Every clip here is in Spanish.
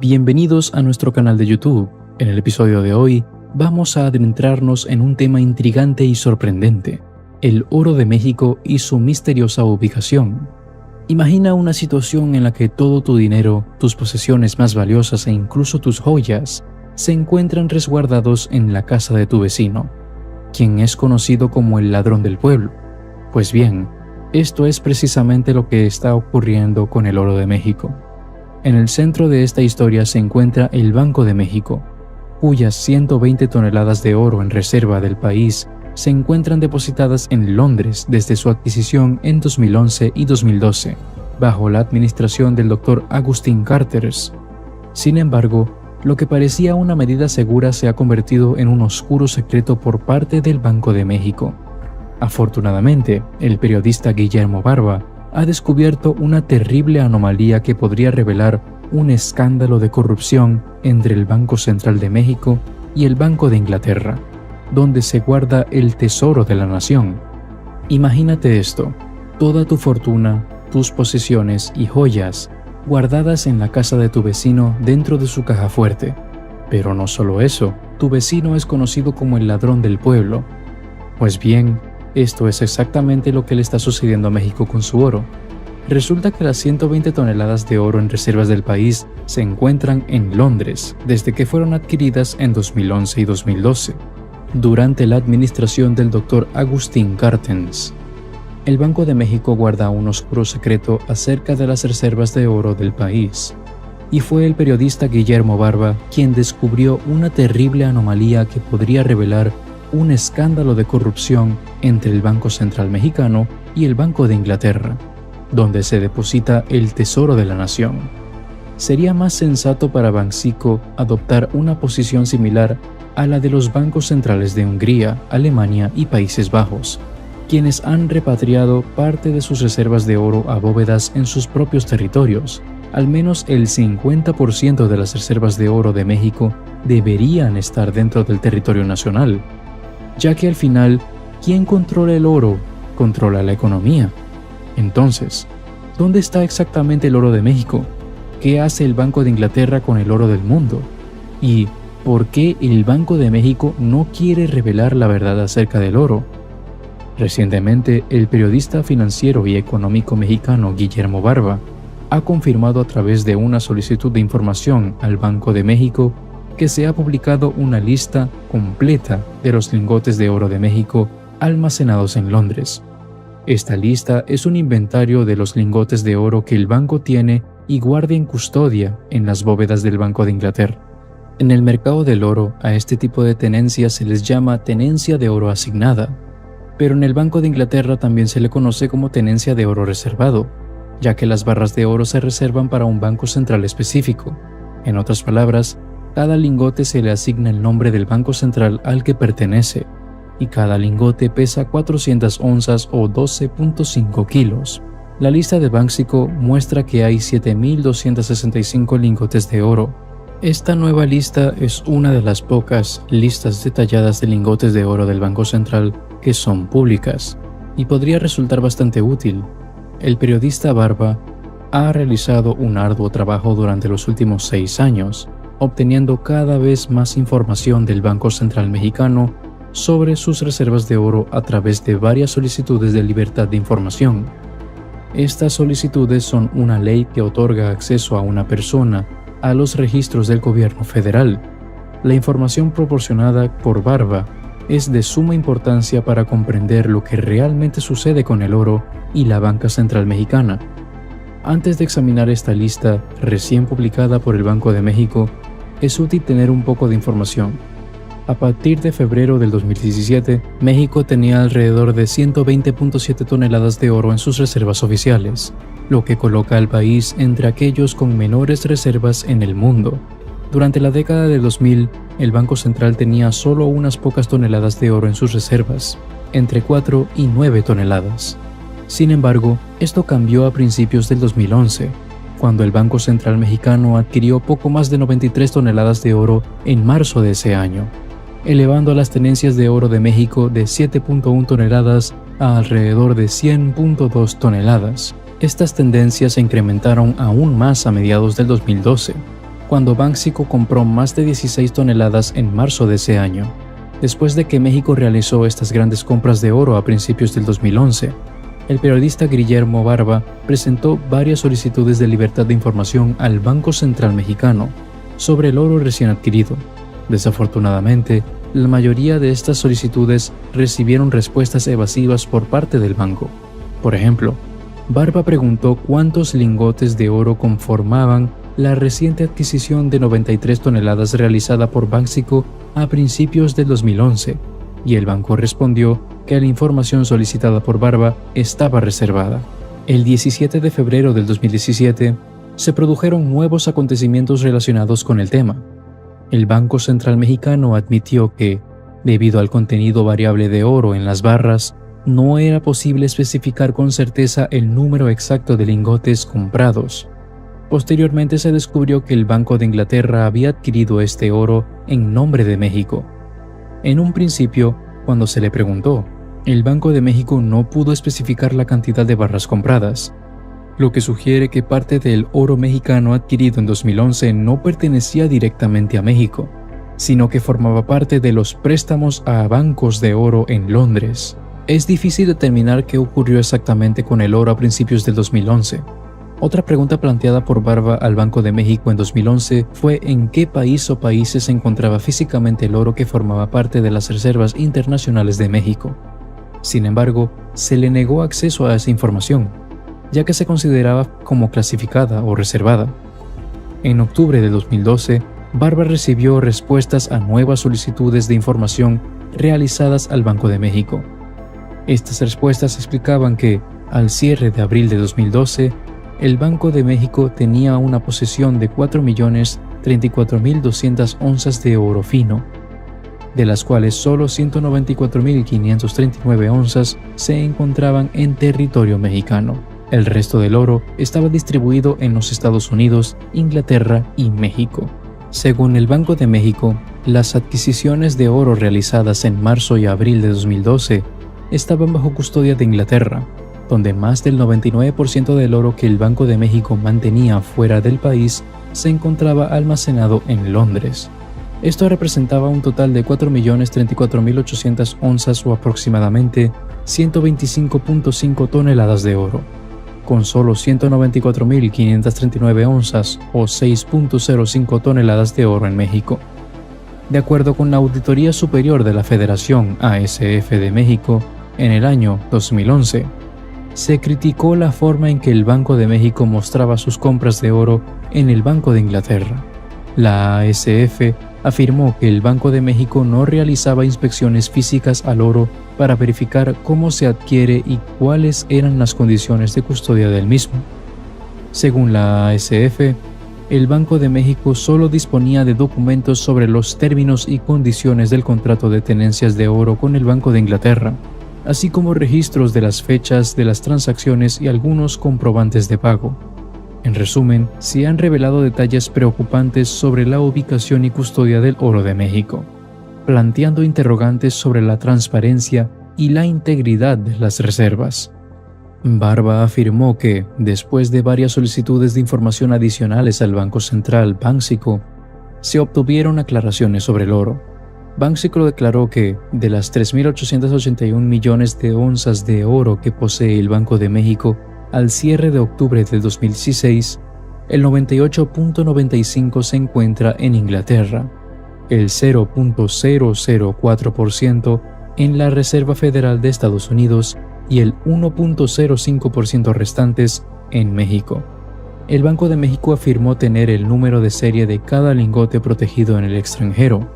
Bienvenidos a nuestro canal de YouTube. En el episodio de hoy vamos a adentrarnos en un tema intrigante y sorprendente: el oro de México y su misteriosa ubicación. Imagina una situación en la que todo tu dinero, tus posesiones más valiosas e incluso tus joyas se encuentran resguardados en la casa de tu vecino, quien es conocido como el ladrón del pueblo. Pues bien, esto es precisamente lo que está ocurriendo con el oro de México. En el centro de esta historia se encuentra el Banco de México, cuyas 120 toneladas de oro en reserva del país se encuentran depositadas en Londres desde su adquisición en 2011 y 2012, bajo la administración del Dr. Agustín Carstens. Sin embargo, lo que parecía una medida segura se ha convertido en un oscuro secreto por parte del Banco de México. Afortunadamente, el periodista Guillermo Barba ha descubierto una terrible anomalía que podría revelar un escándalo de corrupción entre el Banco Central de México y el Banco de Inglaterra, donde se guarda el tesoro de la nación. Imagínate esto: toda tu fortuna, tus posesiones y joyas guardadas en la casa de tu vecino dentro de su caja fuerte. Pero no solo eso, tu vecino es conocido como el ladrón del pueblo. Pues bien, esto es exactamente lo que le está sucediendo a México con su oro. Resulta que las 120 toneladas de oro en reservas del país se encuentran en Londres desde que fueron adquiridas en 2011 y 2012, durante la administración del Dr. Agustín Carstens. El Banco de México guarda un oscuro secreto acerca de las reservas de oro del país, y fue el periodista Guillermo Barba quien descubrió una terrible anomalía que podría revelar un escándalo de corrupción entre el Banco Central Mexicano y el Banco de Inglaterra, donde se deposita el tesoro de la nación. Sería más sensato para Banxico adoptar una posición similar a la de los bancos centrales de Hungría, Alemania y Países Bajos, quienes han repatriado parte de sus reservas de oro a bóvedas en sus propios territorios. Al menos el 50% de las reservas de oro de México deberían estar dentro del territorio nacional, ya que al final, quien controla el oro, controla la economía. Entonces, ¿dónde está exactamente el oro de México? ¿Qué hace el Banco de Inglaterra con el oro del mundo? ¿Y por qué el Banco de México no quiere revelar la verdad acerca del oro? Recientemente, el periodista financiero y económico mexicano Guillermo Barba ha confirmado a través de una solicitud de información al Banco de México que se ha publicado una lista completa de los lingotes de oro de México almacenados en Londres. Esta lista es un inventario de los lingotes de oro que el banco tiene y guarda en custodia en las bóvedas del Banco de Inglaterra. En el mercado del oro, a este tipo de tenencia se les llama tenencia de oro asignada, pero en el Banco de Inglaterra también se le conoce como tenencia de oro reservado, ya que las barras de oro se reservan para un banco central específico. En otras palabras, cada lingote se le asigna el nombre del banco central al que pertenece, y cada lingote pesa 400 onzas o 12.5 kilos. La lista de Banxico muestra que hay 7.265 lingotes de oro. Esta nueva lista es una de las pocas listas detalladas de lingotes de oro del Banco Central que son públicas, y podría resultar bastante útil. El periodista Barba ha realizado un arduo trabajo durante los últimos 6 años, obteniendo cada vez más información del Banco Central Mexicano sobre sus reservas de oro a través de varias solicitudes de libertad de información. Estas solicitudes son una ley que otorga acceso a una persona a los registros del gobierno federal. La información proporcionada por Barba es de suma importancia para comprender lo que realmente sucede con el oro y la banca central mexicana. Antes de examinar esta lista recién publicada por el Banco de México, es útil tener un poco de información. A partir de febrero del 2017, México tenía alrededor de 120.7 toneladas de oro en sus reservas oficiales, lo que coloca al país entre aquellos con menores reservas en el mundo. Durante la década del 2000, el Banco Central tenía solo unas pocas toneladas de oro en sus reservas, entre 4 y 9 toneladas. Sin embargo, esto cambió a principios del 2011, cuando el Banco Central Mexicano adquirió poco más de 93 toneladas de oro en marzo de ese año, elevando las tenencias de oro de México de 7.1 toneladas a alrededor de 100.2 toneladas. Estas tendencias se incrementaron aún más a mediados del 2012, cuando Banxico compró más de 16 toneladas en marzo de ese año, después de que México realizó estas grandes compras de oro a principios del 2011. El periodista Guillermo Barba presentó varias solicitudes de libertad de información al Banco Central Mexicano sobre el oro recién adquirido. Desafortunadamente, la mayoría de estas solicitudes recibieron respuestas evasivas por parte del banco. Por ejemplo, Barba preguntó cuántos lingotes de oro conformaban la reciente adquisición de 93 toneladas realizada por Banxico a principios del 2011, y el banco respondió que la información solicitada por Barba estaba reservada. El 17 de febrero del 2017 se produjeron nuevos acontecimientos relacionados con el tema. El Banco Central Mexicano admitió que, debido al contenido variable de oro en las barras, no era posible especificar con certeza el número exacto de lingotes comprados. Posteriormente se descubrió que el Banco de Inglaterra había adquirido este oro en nombre de México. En un principio, cuando se le preguntó, el Banco de México no pudo especificar la cantidad de barras compradas, lo que sugiere que parte del oro mexicano adquirido en 2011 no pertenecía directamente a México, sino que formaba parte de los préstamos a bancos de oro en Londres. Es difícil determinar qué ocurrió exactamente con el oro a principios del 2011. Otra pregunta planteada por Barba al Banco de México en 2011 fue en qué país o países se encontraba físicamente el oro que formaba parte de las reservas internacionales de México. Sin embargo, se le negó acceso a esa información, ya que se consideraba como clasificada o reservada. En octubre de 2012, Barba recibió respuestas a nuevas solicitudes de información realizadas al Banco de México. Estas respuestas explicaban que, al cierre de abril de 2012, el Banco de México tenía una posesión de 4.034.200 onzas de oro fino, de las cuales solo 194.539 onzas se encontraban en territorio mexicano. El resto del oro estaba distribuido en los Estados Unidos, Inglaterra y México. Según el Banco de México, las adquisiciones de oro realizadas en marzo y abril de 2012 estaban bajo custodia de Inglaterra, donde más del 99% del oro que el Banco de México mantenía fuera del país se encontraba almacenado en Londres. Esto representaba un total de 4.034.800 onzas o aproximadamente 125.5 toneladas de oro, con solo 194.539 onzas o 6.05 toneladas de oro en México. De acuerdo con la Auditoría Superior de la Federación ASF de México, en el año 2011, se criticó la forma en que el Banco de México mostraba sus compras de oro en el Banco de Inglaterra. La ASF afirmó que el Banco de México no realizaba inspecciones físicas al oro para verificar cómo se adquiere y cuáles eran las condiciones de custodia del mismo. Según la ASF, el Banco de México solo disponía de documentos sobre los términos y condiciones del contrato de tenencias de oro con el Banco de Inglaterra, así como registros de las fechas de las transacciones y algunos comprobantes de pago. En resumen, se han revelado detalles preocupantes sobre la ubicación y custodia del oro de México, planteando interrogantes sobre la transparencia y la integridad de las reservas. Barba afirmó que, después de varias solicitudes de información adicionales al Banco Central Banxico, se obtuvieron aclaraciones sobre el oro. Banxico declaró que, de las 3.881 millones de onzas de oro que posee el Banco de México, al cierre de octubre de 2016, el 98.95% se encuentra en Inglaterra, el 0.004% en la Reserva Federal de Estados Unidos y el 1.05% restantes en México. El Banco de México afirmó tener el número de serie de cada lingote protegido en el extranjero.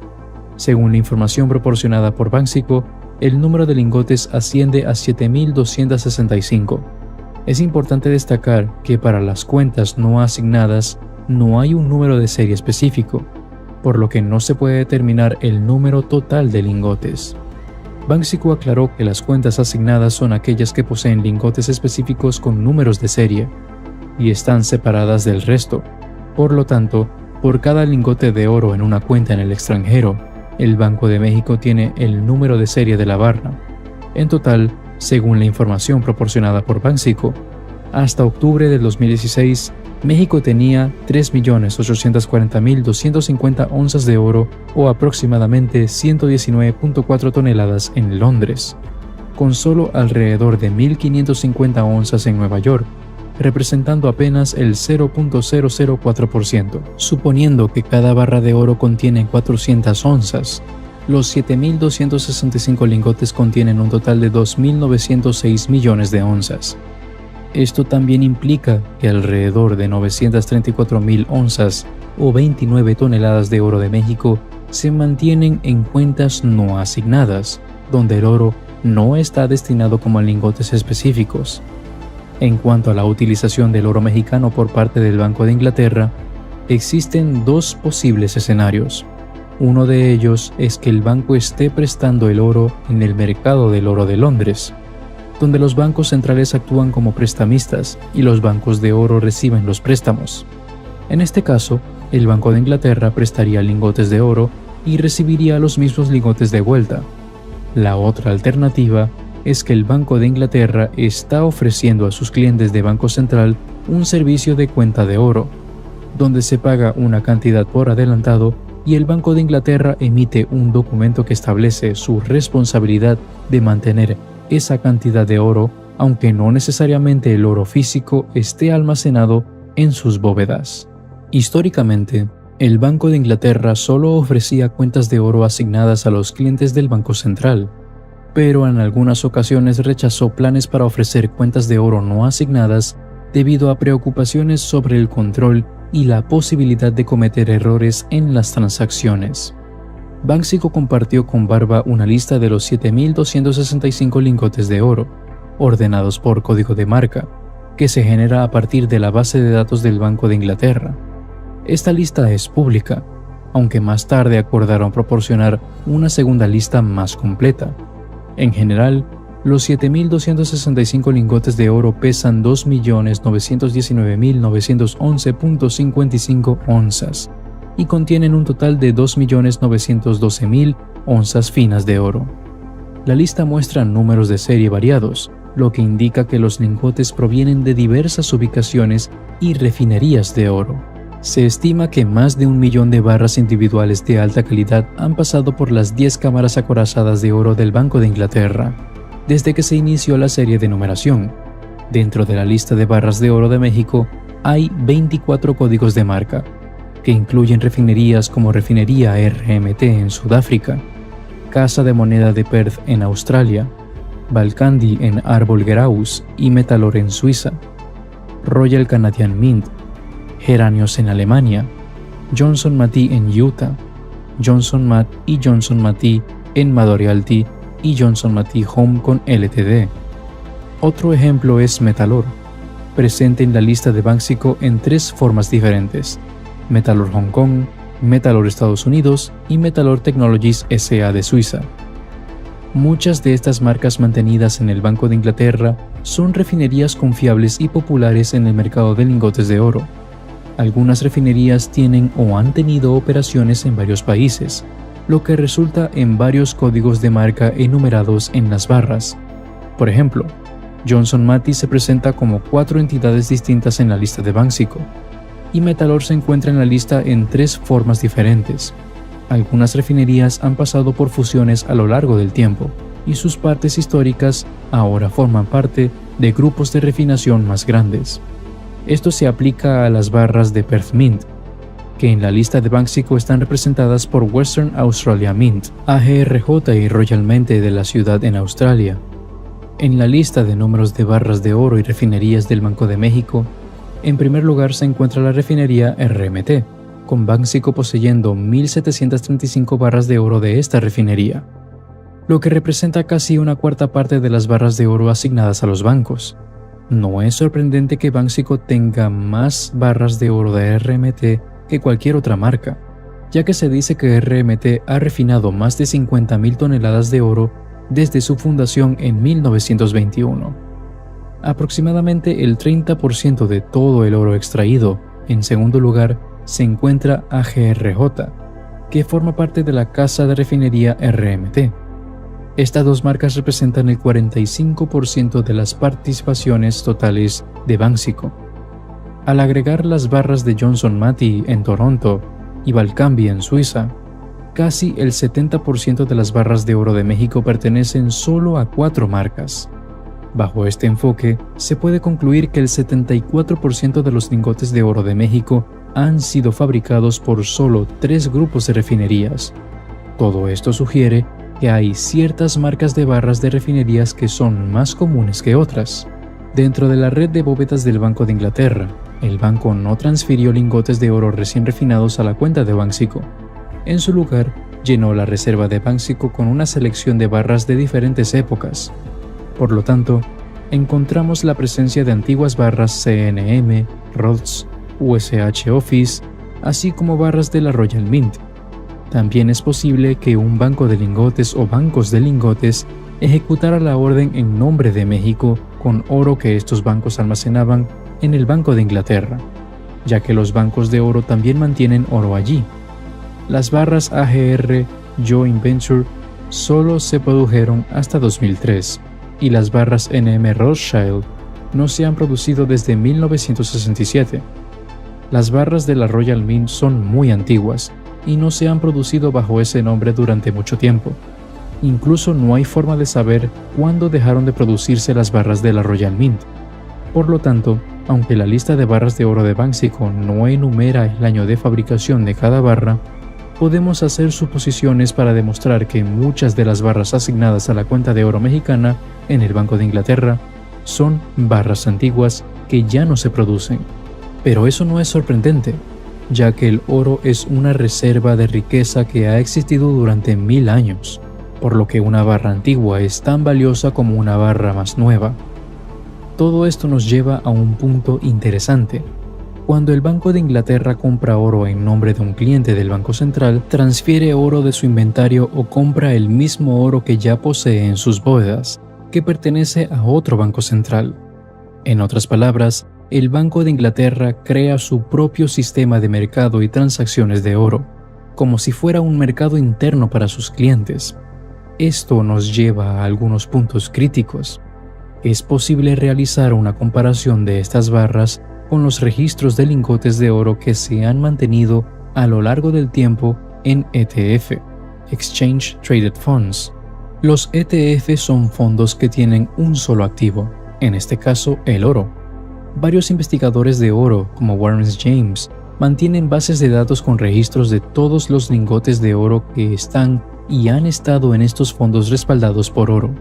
Según la información proporcionada por Banxico, el número de lingotes asciende a 7.265. Es importante destacar que para las cuentas no asignadas no hay un número de serie específico, por lo que no se puede determinar el número total de lingotes. Banxico aclaró que las cuentas asignadas son aquellas que poseen lingotes específicos con números de serie y están separadas del resto. Por lo tanto, por cada lingote de oro en una cuenta en el extranjero, el Banco de México tiene el número de serie de la barra. En total, según la información proporcionada por Banxico, hasta octubre del 2016 México tenía 3.840.250 onzas de oro o aproximadamente 119.4 toneladas en Londres, con solo alrededor de 1.550 onzas en Nueva York, representando apenas el 0.004%. Suponiendo que cada barra de oro contiene 400 onzas, los 7.265 lingotes contienen un total de 2.906 millones de onzas. Esto también implica que alrededor de 934.000 onzas o 29 toneladas de oro de México se mantienen en cuentas no asignadas, donde el oro no está destinado como a lingotes específicos. En cuanto a la utilización del oro mexicano por parte del Banco de Inglaterra, existen dos posibles escenarios. Uno de ellos es que el banco esté prestando el oro en el mercado del oro de Londres, donde los bancos centrales actúan como prestamistas y los bancos de oro reciben los préstamos. En este caso, el Banco de Inglaterra prestaría lingotes de oro y recibiría los mismos lingotes de vuelta. La otra alternativa es que el Banco de Inglaterra está ofreciendo a sus clientes de Banco Central un servicio de cuenta de oro, donde se paga una cantidad por adelantado y el Banco de Inglaterra emite un documento que establece su responsabilidad de mantener esa cantidad de oro, aunque no necesariamente el oro físico esté almacenado en sus bóvedas. Históricamente, el Banco de Inglaterra solo ofrecía cuentas de oro asignadas a los clientes del Banco Central, pero en algunas ocasiones rechazó planes para ofrecer cuentas de oro no asignadas debido a preocupaciones sobre el control y la posibilidad de cometer errores en las transacciones. Banxico compartió con Barba una lista de los 7.265 lingotes de oro, ordenados por código de marca, que se genera a partir de la base de datos del Banco de Inglaterra. Esta lista es pública, aunque más tarde acordaron proporcionar una segunda lista más completa. En general, los 7.265 lingotes de oro pesan 2.919.911.55 onzas y contienen un total de 2.912.000 onzas finas de oro. La lista muestra números de serie variados, lo que indica que los lingotes provienen de diversas ubicaciones y refinerías de oro. Se estima que más de 1 millón de barras individuales de alta calidad han pasado por las 10 cámaras acorazadas de oro del Banco de Inglaterra desde que se inició la serie de numeración. Dentro de la lista de barras de oro de México hay 24 códigos de marca, que incluyen refinerías como Refinería RMT en Sudáfrica, Casa de Moneda de Perth en Australia, Balcandi en Arbol Geraus y Metalor en Suiza, Royal Canadian Mint, Geranios en Alemania, Johnson Matthey en Utah, Johnson Matt y Johnson Matthey en Madaurialty y Johnson Matthey Home con Ltd. Otro ejemplo es Metalor, presente en la lista de Banxico en 3 formas diferentes: Metalor Hong Kong, Metalor Estados Unidos y Metalor Technologies S.A. de Suiza. Muchas de estas marcas mantenidas en el Banco de Inglaterra son refinerías confiables y populares en el mercado de lingotes de oro. Algunas refinerías tienen o han tenido operaciones en varios países, lo que resulta en varios códigos de marca enumerados en las barras. Por ejemplo, Johnson Matthey se presenta como 4 entidades distintas en la lista de Banxico, y Metalor se encuentra en la lista en 3 formas diferentes. Algunas refinerías han pasado por fusiones a lo largo del tiempo, y sus partes históricas ahora forman parte de grupos de refinación más grandes. Esto se aplica a las barras de Perth Mint, que en la lista de Banxico están representadas por Western Australia Mint, AGRJ y Royal Mint de la ciudad en Australia. En la lista de números de barras de oro y refinerías del Banco de México, en primer lugar se encuentra la refinería RMT, con Banxico poseyendo 1.735 barras de oro de esta refinería, lo que representa casi una cuarta parte de las barras de oro asignadas a los bancos. No es sorprendente que Banxico tenga más barras de oro de RMT que cualquier otra marca, ya que se dice que RMT ha refinado más de 50.000 toneladas de oro desde su fundación en 1921. Aproximadamente el 30% de todo el oro extraído. En segundo lugar, se encuentra AGRJ, que forma parte de la casa de refinería RMT. Estas dos marcas representan el 45% de las participaciones totales de Banxico. Al agregar las barras de Johnson Matthey en Toronto y Valcambi en Suiza, casi el 70% de las barras de oro de México pertenecen solo a 4 marcas. Bajo este enfoque, se puede concluir que el 74% de los lingotes de oro de México han sido fabricados por solo 3 grupos de refinerías. Todo esto sugiere que hay ciertas marcas de barras de refinerías que son más comunes que otras. Dentro de la red de bóvedas del Banco de Inglaterra, el banco no transfirió lingotes de oro recién refinados a la cuenta de Banxico. En su lugar, llenó la reserva de Banxico con una selección de barras de diferentes épocas. Por lo tanto, encontramos la presencia de antiguas barras CNM, Rhodes, USH Office, así como barras de la Royal Mint. También es posible que un banco de lingotes o bancos de lingotes ejecutara la orden en nombre de México con oro que estos bancos almacenaban en el Banco de Inglaterra, ya que los bancos de oro también mantienen oro allí. Las barras AGR Joint Venture solo se produjeron hasta 2003 y las barras NM Rothschild no se han producido desde 1967. Las barras de la Royal Mint son muy antiguas y no se han producido bajo ese nombre durante mucho tiempo. Incluso no hay forma de saber cuándo dejaron de producirse las barras de la Royal Mint. Por lo tanto, aunque la lista de barras de oro de Banxico no enumera el año de fabricación de cada barra, podemos hacer suposiciones para demostrar que muchas de las barras asignadas a la cuenta de oro mexicana en el Banco de Inglaterra son barras antiguas que ya no se producen. Pero eso no es sorprendente, ya que el oro es una reserva de riqueza que ha existido durante 1000 años, por lo que una barra antigua es tan valiosa como una barra más nueva. Todo esto nos lleva a un punto interesante. Cuando el Banco de Inglaterra compra oro en nombre de un cliente del Banco Central, transfiere oro de su inventario o compra el mismo oro que ya posee en sus bóvedas, que pertenece a otro banco central. En otras palabras, el Banco de Inglaterra crea su propio sistema de mercado y transacciones de oro, como si fuera un mercado interno para sus clientes. Esto nos lleva a algunos puntos críticos. Es posible realizar una comparación de estas barras con los registros de lingotes de oro que se han mantenido a lo largo del tiempo en ETF, Exchange Traded Funds. Los ETF son fondos que tienen un solo activo, en este caso el oro. Varios investigadores de oro, como Warren James, mantienen bases de datos con registros de todos los lingotes de oro que están y han estado en estos fondos respaldados por oro.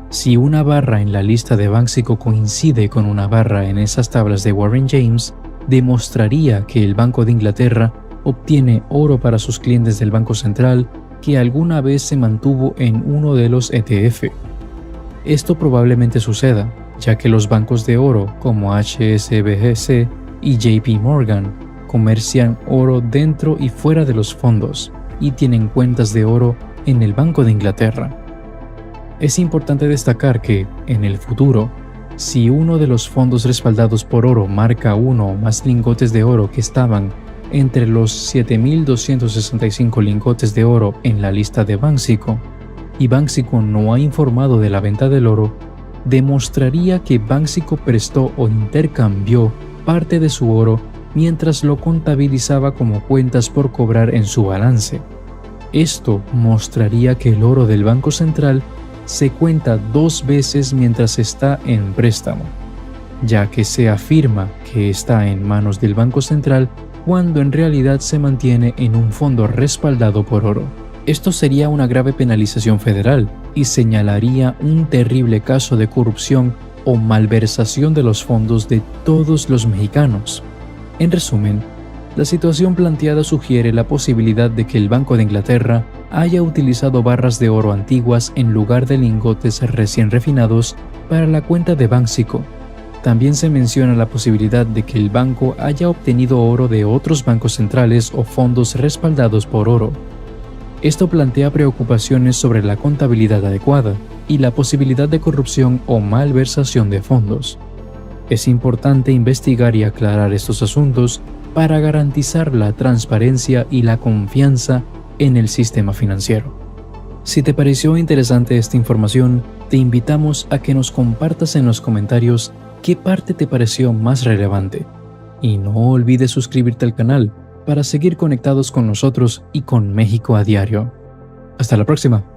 Si una barra en la lista de Banxico coincide con una barra en esas tablas de Warren James, demostraría que el Banco de Inglaterra obtiene oro para sus clientes del Banco Central que alguna vez se mantuvo en uno de los ETF. Esto probablemente suceda, ya que los bancos de oro como HSBC y JP Morgan comercian oro dentro y fuera de los fondos y tienen cuentas de oro en el Banco de Inglaterra. Es importante destacar que, en el futuro, si uno de los fondos respaldados por oro marca uno o más lingotes de oro que estaban entre los 7.265 lingotes de oro en la lista de Banxico, y Banxico no ha informado de la venta del oro, demostraría que Banxico prestó o intercambió parte de su oro mientras lo contabilizaba como cuentas por cobrar en su balance. Esto mostraría que el oro del Banco Central se cuenta 2 veces mientras está en préstamo, ya que se afirma que está en manos del Banco Central cuando en realidad se mantiene en un fondo respaldado por oro. Esto sería una grave penalización federal y señalaría un terrible caso de corrupción o malversación de los fondos de todos los mexicanos. En resumen, la situación planteada sugiere la posibilidad de que el Banco de Inglaterra haya utilizado barras de oro antiguas en lugar de lingotes recién refinados para la cuenta de Banxico. También se menciona la posibilidad de que el banco haya obtenido oro de otros bancos centrales o fondos respaldados por oro. Esto plantea preocupaciones sobre la contabilidad adecuada y la posibilidad de corrupción o malversación de fondos. Es importante investigar y aclarar estos asuntos para garantizar la transparencia y la confianza en el sistema financiero. Si te pareció interesante esta información, te invitamos a que nos compartas en los comentarios qué parte te pareció más relevante. Y no olvides suscribirte al canal para seguir conectados con nosotros y con México a diario. Hasta la próxima.